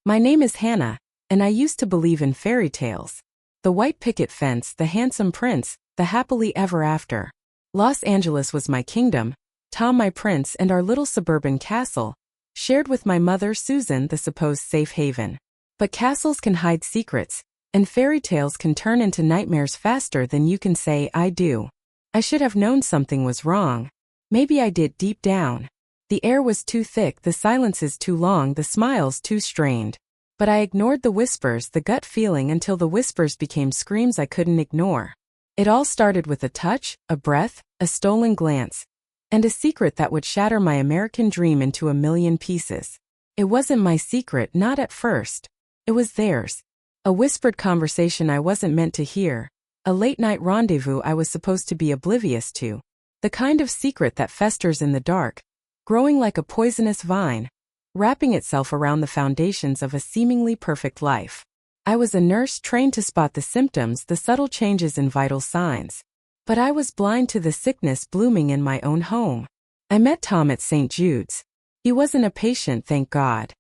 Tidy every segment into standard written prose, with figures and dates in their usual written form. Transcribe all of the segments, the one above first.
My name is Hannah, and I used to believe in fairy tales. The white picket fence, the handsome prince, the happily ever after. Los Angeles was my kingdom, Tom my prince, and our little suburban castle, shared with my mother Susan, the supposed safe haven. But castles can hide secrets, and fairy tales can turn into nightmares faster than you can say I do. I should have known something was wrong. Maybe I did deep down. The air was too thick, the silences too long, the smiles too strained. But I ignored the whispers, the gut feeling, until the whispers became screams I couldn't ignore. It all started with a touch, a breath, a stolen glance, and a secret that would shatter my American dream into a million pieces. It wasn't my secret, not at first. It was theirs. A whispered conversation I wasn't meant to hear. A late-night rendezvous I was supposed to be oblivious to. The kind of secret that festers in the dark, growing like a poisonous vine, wrapping itself around the foundations of a seemingly perfect life. I was a nurse trained to spot the symptoms, the subtle changes in vital signs. But I was blind to the sickness blooming in my own home. I met Tom at St. Jude's. He wasn't a patient, thank God.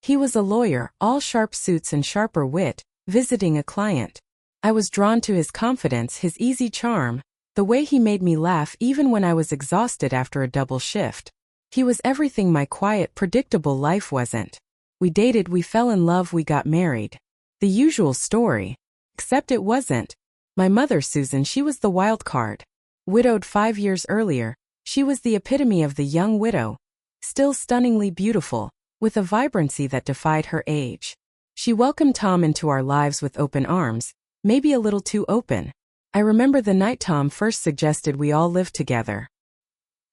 He was a lawyer, all sharp suits and sharper wit, visiting a client. I was drawn to his confidence, his easy charm, the way he made me laugh even when I was exhausted after a double shift. He was everything my quiet, predictable life wasn't. We dated, we fell in love, we got married. The usual story. Except it wasn't. My mother, Susan, she was the wild card. Widowed 5 years earlier, she was the epitome of the young widow. Still stunningly beautiful, with a vibrancy that defied her age. She welcomed Tom into our lives with open arms, maybe a little too open. I remember the night Tom first suggested we all live together.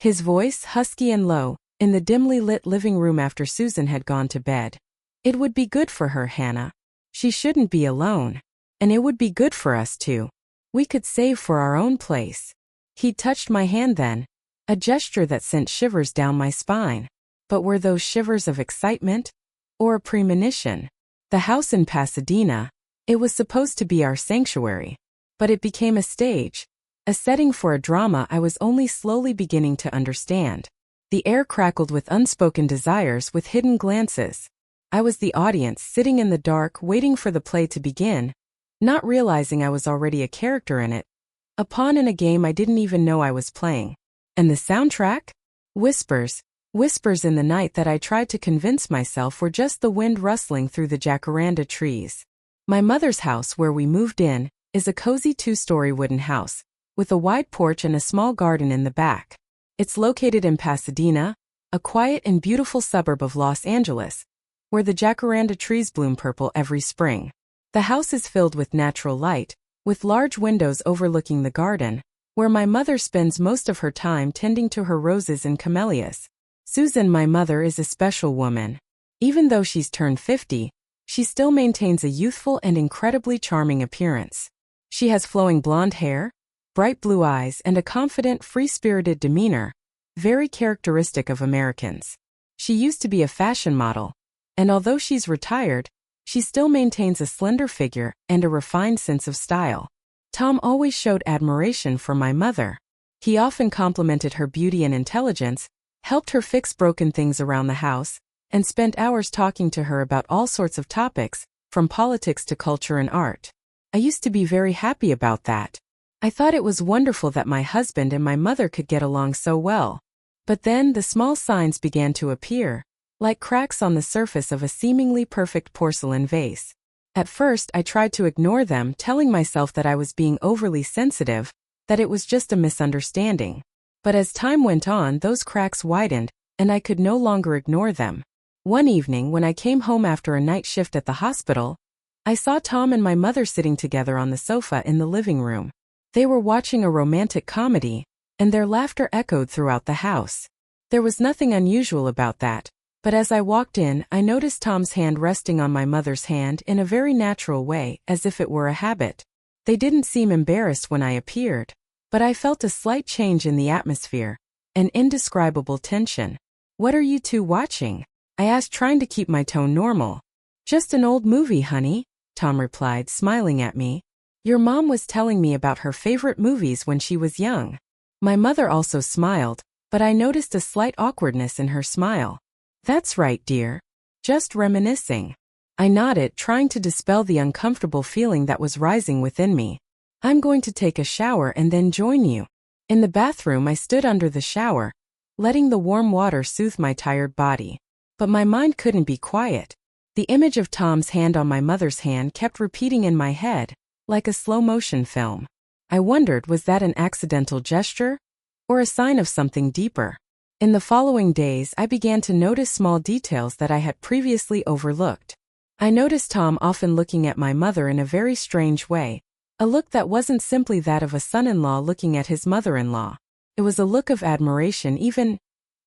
His voice, husky and low, in the dimly lit living room after Susan had gone to bed. It would be good for her, Hannah. She shouldn't be alone. And it would be good for us too. We could save for our own place. He touched my hand then, a gesture that sent shivers down my spine. But were those shivers of excitement? Or a premonition? The house in Pasadena, it was supposed to be our sanctuary. But it became a stage, a setting for a drama I was only slowly beginning to understand. The air crackled with unspoken desires, with hidden glances. I was the audience, sitting in the dark, waiting for the play to begin, not realizing I was already a character in it, a pawn in a game I didn't even know I was playing. And the soundtrack? Whispers. Whispers in the night that I tried to convince myself were just the wind rustling through the jacaranda trees. My mother's house, where we moved in, is a cozy 2-story wooden house, with a wide porch and a small garden in the back. It's located in Pasadena, a quiet and beautiful suburb of Los Angeles, where the jacaranda trees bloom purple every spring. The house is filled with natural light, with large windows overlooking the garden, where my mother spends most of her time tending to her roses and camellias. Susan, my mother, is a special woman. Even though she's turned 50, she still maintains a youthful and incredibly charming appearance. She has flowing blonde hair, bright blue eyes, and a confident, free-spirited demeanor, very characteristic of Americans. She used to be a fashion model, and although she's retired, she still maintains a slender figure and a refined sense of style. Tom always showed admiration for my mother. He often complimented her beauty and intelligence, helped her fix broken things around the house, and spent hours talking to her about all sorts of topics, from politics to culture and art. I used to be very happy about that. I thought it was wonderful that my husband and my mother could get along so well. But then the small signs began to appear, like cracks on the surface of a seemingly perfect porcelain vase. At first I tried to ignore them, telling myself that I was being overly sensitive, that it was just a misunderstanding. But as time went on, those cracks widened, and I could no longer ignore them. One evening, when I came home after a night shift at the hospital, I saw Tom and my mother sitting together on the sofa in the living room. They were watching a romantic comedy, and their laughter echoed throughout the house. There was nothing unusual about that, but as I walked in, I noticed Tom's hand resting on my mother's hand in a very natural way, as if it were a habit. They didn't seem embarrassed when I appeared, but I felt a slight change in the atmosphere, an indescribable tension. "What are you two watching?" I asked, trying to keep my tone normal. "Just an old movie, honey," Tom replied, smiling at me. "Your mom was telling me about her favorite movies when she was young." My mother also smiled, but I noticed a slight awkwardness in her smile. "That's right, dear. Just reminiscing." I nodded, trying to dispel the uncomfortable feeling that was rising within me. I'm going to take a shower and then join you. In the bathroom, I stood under the shower, letting the warm water soothe my tired body. But my mind couldn't be quiet. The image of Tom's hand on my mother's hand kept repeating in my head, like a slow-motion film. I wondered, was that an accidental gesture? Or a sign of something deeper? In the following days, I began to notice small details that I had previously overlooked. I noticed Tom often looking at my mother in a very strange way, a look that wasn't simply that of a son-in-law looking at his mother-in-law. It was a look of admiration, even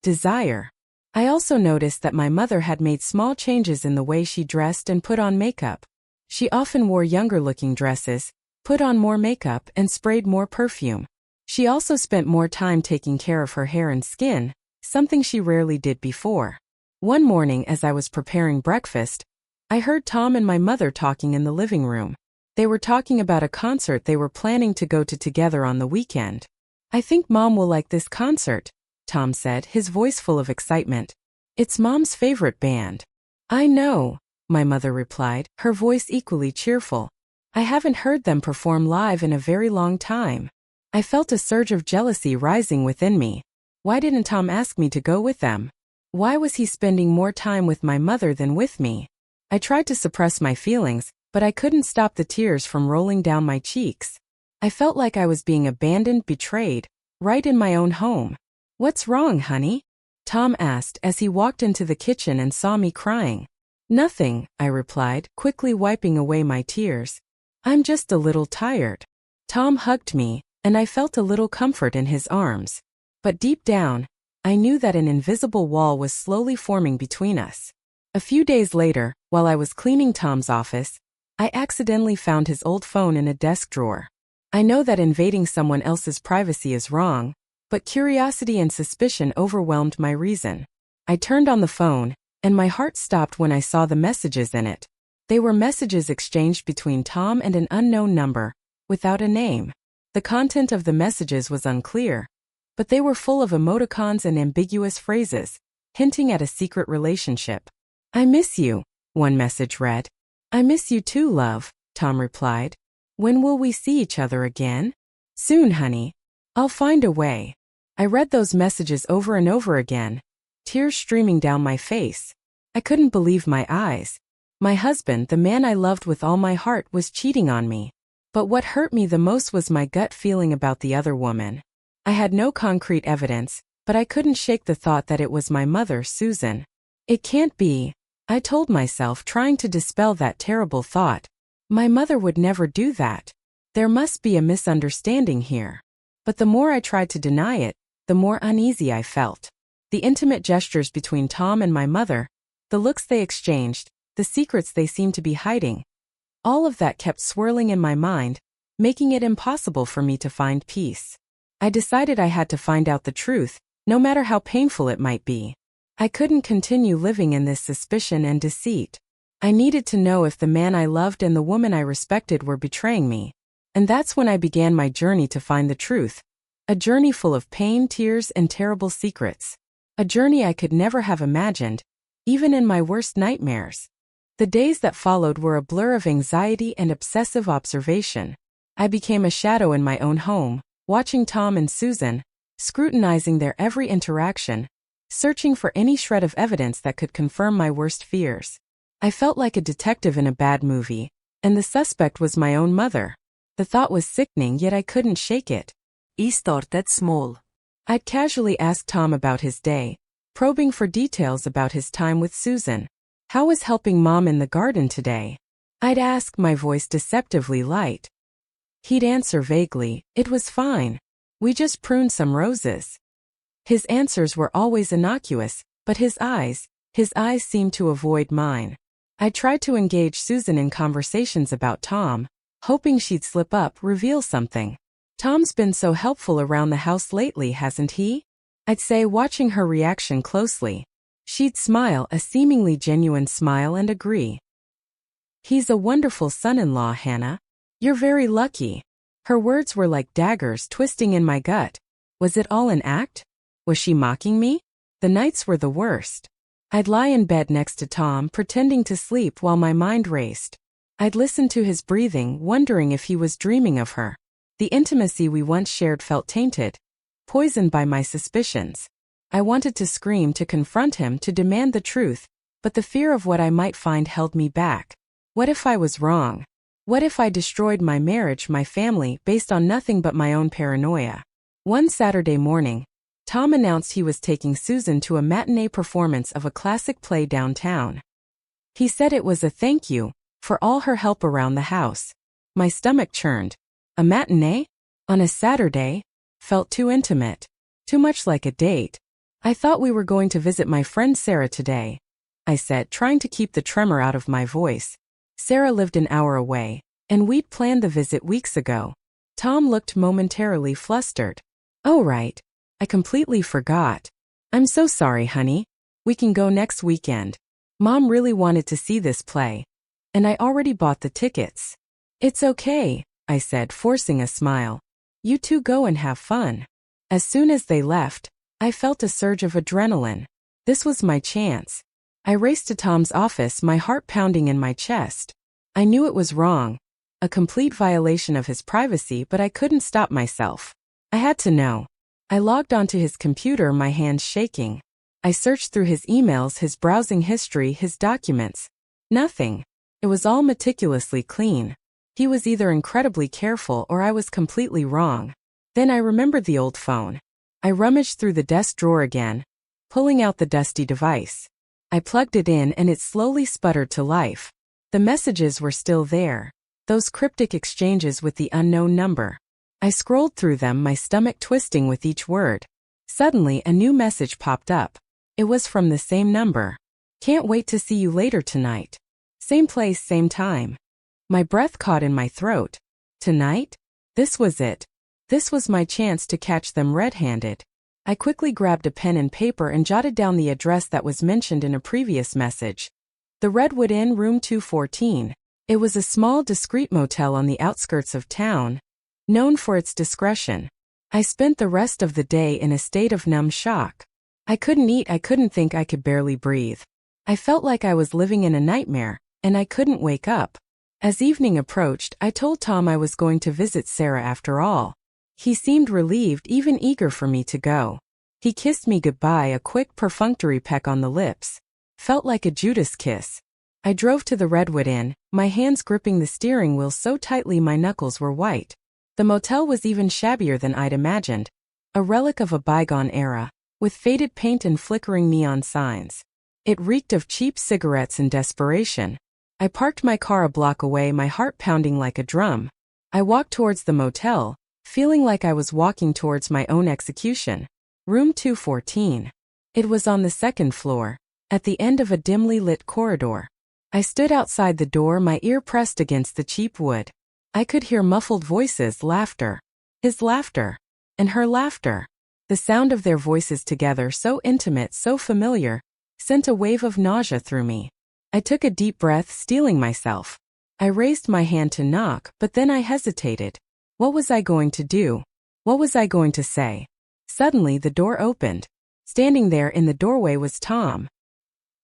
desire. I also noticed that my mother had made small changes in the way she dressed and put on makeup. She often wore younger-looking dresses, put on more makeup, and sprayed more perfume. She also spent more time taking care of her hair and skin, something she rarely did before. One morning, as I was preparing breakfast, I heard Tom and my mother talking in the living room. They were talking about a concert they were planning to go to together on the weekend. I think Mom will like this concert, Tom said, his voice full of excitement. It's Mom's favorite band. I know, my mother replied, her voice equally cheerful. I haven't heard them perform live in a very long time. I felt a surge of jealousy rising within me. Why didn't Tom ask me to go with them? Why was he spending more time with my mother than with me? I tried to suppress my feelings, but I couldn't stop the tears from rolling down my cheeks. I felt like I was being abandoned, betrayed, right in my own home. What's wrong, honey? Tom asked as he walked into the kitchen and saw me crying. Nothing, I replied, quickly wiping away my tears. I'm just a little tired. Tom hugged me, and I felt a little comfort in his arms. But deep down, I knew that an invisible wall was slowly forming between us. A few days later, while I was cleaning Tom's office, I accidentally found his old phone in a desk drawer. I know that invading someone else's privacy is wrong, but curiosity and suspicion overwhelmed my reason. I turned on the phone, and my heart stopped when I saw the messages in it. They were messages exchanged between Tom and an unknown number, without a name. The content of the messages was unclear, but they were full of emoticons and ambiguous phrases, hinting at a secret relationship. I miss you, one message read. I miss you too, love, Tom replied. When will we see each other again? Soon, honey. I'll find a way. I read those messages over and over again, tears streaming down my face. I couldn't believe my eyes. My husband, the man I loved with all my heart, was cheating on me. But what hurt me the most was my gut feeling about the other woman. I had no concrete evidence, but I couldn't shake the thought that it was my mother, Susan. It can't be, I told myself, trying to dispel that terrible thought. My mother would never do that. There must be a misunderstanding here. But the more I tried to deny it, the more uneasy I felt. The intimate gestures between Tom and my mother, the looks they exchanged, the secrets they seemed to be hiding, all of that kept swirling in my mind, making it impossible for me to find peace. I decided I had to find out the truth, no matter how painful it might be. I couldn't continue living in this suspicion and deceit. I needed to know if the man I loved and the woman I respected were betraying me. And that's when I began my journey to find the truth. A journey full of pain, tears, and terrible secrets. A journey I could never have imagined, even in my worst nightmares. The days that followed were a blur of anxiety and obsessive observation. I became a shadow in my own home, watching Tom and Susan, scrutinizing their every interaction, searching for any shred of evidence that could confirm my worst fears. I felt like a detective in a bad movie, and the suspect was my own mother. The thought was sickening, yet I couldn't shake it. I started small. I'd casually ask Tom about his day, probing for details about his time with Susan. How was helping Mom in the garden today? I'd ask, my voice deceptively light. He'd answer vaguely, it was fine. We just pruned some roses. His answers were always innocuous, but his eyes seemed to avoid mine. I tried to engage Susan in conversations about Tom, hoping she'd slip up, reveal something. Tom's been so helpful around the house lately, hasn't he? I'd say, watching her reaction closely. She'd smile, a seemingly genuine smile, and agree. He's a wonderful son-in-law, Hannah. You're very lucky. Her words were like daggers twisting in my gut. Was it all an act? Was she mocking me? The nights were the worst. I'd lie in bed next to Tom, pretending to sleep while my mind raced. I'd listen to his breathing, wondering if he was dreaming of her. The intimacy we once shared felt tainted, poisoned by my suspicions. I wanted to scream, to confront him, to demand the truth, but the fear of what I might find held me back. What if I was wrong? What if I destroyed my marriage, my family, based on nothing but my own paranoia? One Saturday morning, Tom announced he was taking Susan to a matinee performance of a classic play downtown. He said it was a thank you for all her help around the house. My stomach churned. A matinee? On a Saturday? Felt too intimate. Too much like a date. I thought we were going to visit my friend Sarah today, I said, trying to keep the tremor out of my voice. Sarah lived an hour away, and we'd planned the visit weeks ago. Tom looked momentarily flustered. Oh right. I completely forgot. I'm so sorry, honey. We can go next weekend. Mom really wanted to see this play. And I already bought the tickets. It's okay, I said, forcing a smile. You two go and have fun. As soon as they left, I felt a surge of adrenaline. This was my chance. I raced to Tom's office, my heart pounding in my chest. I knew it was wrong, a complete violation of his privacy, but I couldn't stop myself. I had to know. I logged onto his computer, my hands shaking. I searched through his emails, his browsing history, his documents. Nothing. It was all meticulously clean. He was either incredibly careful or I was completely wrong. Then I remembered the old phone. I rummaged through the desk drawer again, pulling out the dusty device. I plugged it in and it slowly sputtered to life. The messages were still there, those cryptic exchanges with the unknown number. I scrolled through them, my stomach twisting with each word. Suddenly, a new message popped up. It was from the same number. Can't wait to see you later tonight. Same place, same time. My breath caught in my throat. Tonight? This was it. This was my chance to catch them red-handed. I quickly grabbed a pen and paper and jotted down the address that was mentioned in a previous message. The Redwood Inn, room 214. It was a small, discreet motel on the outskirts of town, known for its discretion. I spent the rest of the day in a state of numb shock. I couldn't eat, I couldn't think, I could barely breathe. I felt like I was living in a nightmare, and I couldn't wake up. As evening approached, I told Tom I was going to visit Sarah after all. He seemed relieved, even eager for me to go. He kissed me goodbye, a quick, perfunctory peck on the lips. Felt like a Judas kiss. I drove to the Redwood Inn, my hands gripping the steering wheel so tightly my knuckles were white. The motel was even shabbier than I'd imagined. A relic of a bygone era, with faded paint and flickering neon signs. It reeked of cheap cigarettes and desperation. I parked my car a block away, my heart pounding like a drum. I walked towards the motel, feeling like I was walking towards my own execution. Room 214. It was on the second floor, at the end of a dimly lit corridor. I stood outside the door, my ear pressed against the cheap wood. I could hear muffled voices, laughter. His laughter. And her laughter. The sound of their voices together, so intimate, so familiar, sent a wave of nausea through me. I took a deep breath, steeling myself. I raised my hand to knock, but then I hesitated. What was I going to do? What was I going to say? Suddenly the door opened. Standing there in the doorway was Tom.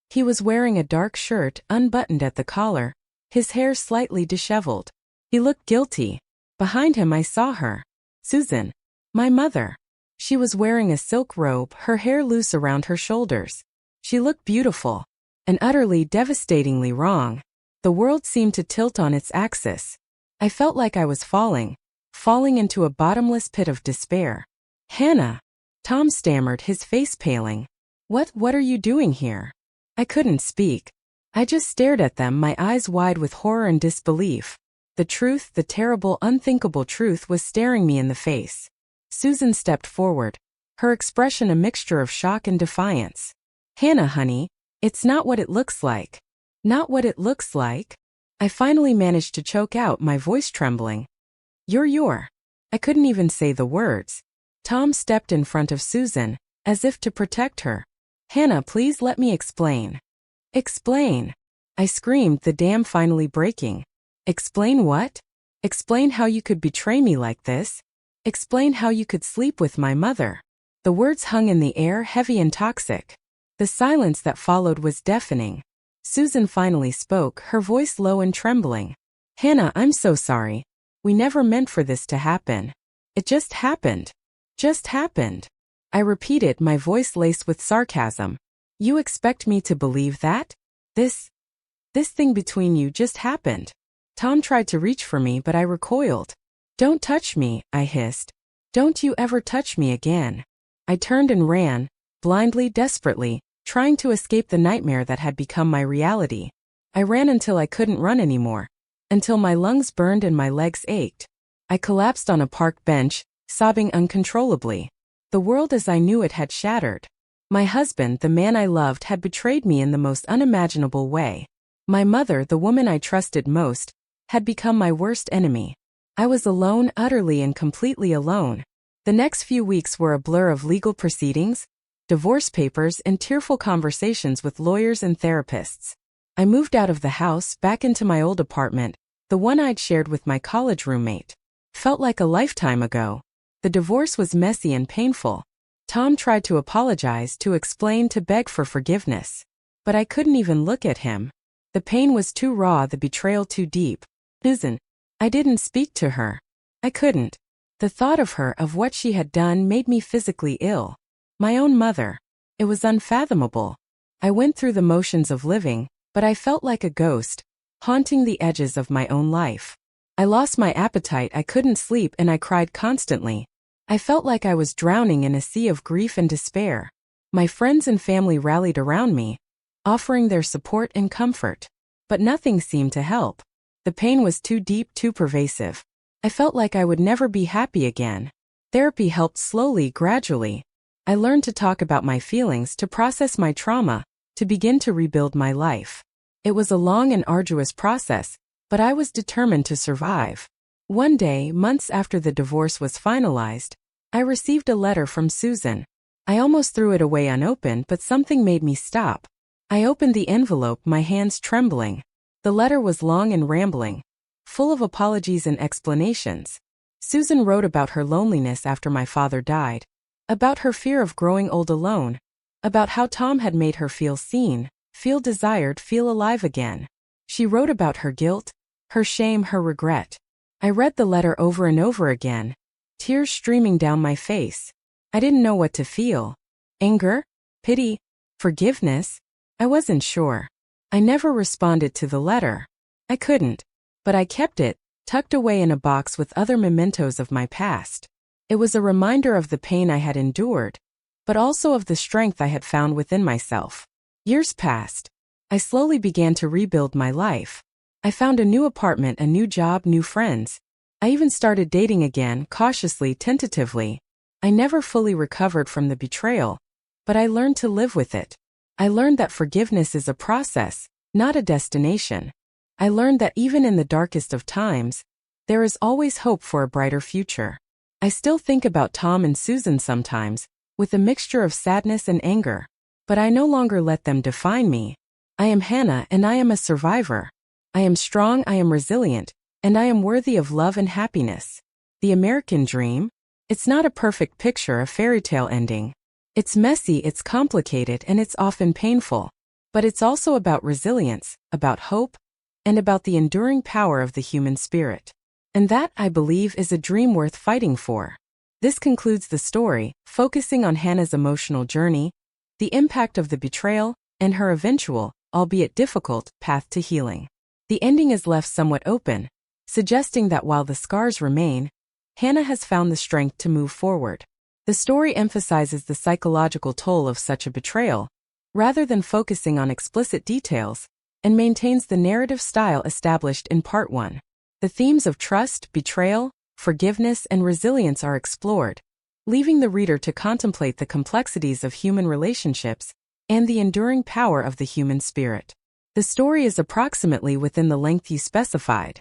He was wearing a dark shirt, unbuttoned at the collar, his hair slightly disheveled. He looked guilty. Behind him I saw her. Susan. My mother. She was wearing a silk robe, her hair loose around her shoulders. She looked beautiful. And utterly, devastatingly wrong. The world seemed to tilt on its axis. I felt like I was falling into a bottomless pit of despair. Hannah. Tom stammered, his face paling. What are you doing here? I couldn't speak. I just stared at them, my eyes wide with horror and disbelief. The truth, the terrible, unthinkable truth, was staring me in the face. Susan stepped forward, her expression a mixture of shock and defiance. Hannah, honey, it's not what it looks like. Not what it looks like? I finally managed to choke out, my voice trembling. You're. I couldn't even say the words. Tom stepped in front of Susan, as if to protect her. Hannah, please let me explain. Explain. I screamed, the dam finally breaking. Explain what? Explain how you could betray me like this? Explain how you could sleep with my mother. The words hung in the air, heavy and toxic. The silence that followed was deafening. Susan finally spoke, her voice low and trembling. "Hannah, I'm so sorry. We never meant for this to happen. It just happened. Just happened." I repeated, my voice laced with sarcasm. "You expect me to believe that? This thing between you just happened." Tom tried to reach for me, but I recoiled. "Don't touch me," I hissed. "Don't you ever touch me again." I turned and ran, blindly, desperately, trying to escape the nightmare that had become my reality. I ran until I couldn't run anymore, until my lungs burned and my legs ached. I collapsed on a park bench, sobbing uncontrollably. The world as I knew it had shattered. My husband, the man I loved, had betrayed me in the most unimaginable way. My mother, the woman I trusted most, had become my worst enemy. I was alone, utterly and completely alone. The next few weeks were a blur of legal proceedings, divorce papers, and tearful conversations with lawyers and therapists. I moved out of the house, back into my old apartment, the one I'd shared with my college roommate. Felt like a lifetime ago. The divorce was messy and painful. Tom tried to apologize, to explain, to beg for forgiveness. But I couldn't even look at him. The pain was too raw, the betrayal too deep. Susan. I didn't speak to her. I couldn't. The thought of her, of what she had done, made me physically ill. My own mother. It was unfathomable. I went through the motions of living, but I felt like a ghost, haunting the edges of my own life. I lost my appetite, I couldn't sleep, and I cried constantly. I felt like I was drowning in a sea of grief and despair. My friends and family rallied around me, offering their support and comfort. But nothing seemed to help. The pain was too deep, too pervasive. I felt like I would never be happy again. Therapy helped slowly, gradually. I learned to talk about my feelings, to process my trauma, to begin to rebuild my life. It was a long and arduous process, but I was determined to survive. One day, months after the divorce was finalized, I received a letter from Susan. I almost threw it away unopened, but something made me stop. I opened the envelope, my hands trembling. The letter was long and rambling, full of apologies and explanations. Susan wrote about her loneliness after my father died, about her fear of growing old alone, about how Tom had made her feel seen, feel desired, feel alive again. She wrote about her guilt, her shame, her regret. I read the letter over and over again, tears streaming down my face. I didn't know what to feel. Anger? Pity? Forgiveness? I wasn't sure. I never responded to the letter. I couldn't. But I kept it, tucked away in a box with other mementos of my past. It was a reminder of the pain I had endured, but also of the strength I had found within myself. Years passed. I slowly began to rebuild my life. I found a new apartment, a new job, new friends. I even started dating again, cautiously, tentatively. I never fully recovered from the betrayal, but I learned to live with it. I learned that forgiveness is a process, not a destination. I learned that even in the darkest of times, there is always hope for a brighter future. I still think about Tom and Susan sometimes, with a mixture of sadness and anger. But I no longer let them define me. I am Hannah, and I am a survivor. I am strong, I am resilient, and I am worthy of love and happiness. The American dream? It's not a perfect picture, a fairy tale ending. It's messy, it's complicated, and it's often painful. But it's also about resilience, about hope, and about the enduring power of the human spirit. And that, I believe, is a dream worth fighting for. This concludes the story, focusing on Hannah's emotional journey, the impact of the betrayal, and her eventual, albeit difficult, path to healing. The ending is left somewhat open, suggesting that while the scars remain, Hannah has found the strength to move forward. The story emphasizes the psychological toll of such a betrayal, rather than focusing on explicit details, and maintains the narrative style established in Part 1. The themes of trust, betrayal, forgiveness, and resilience are explored, leaving the reader to contemplate the complexities of human relationships and the enduring power of the human spirit. The story is approximately within the length you specified.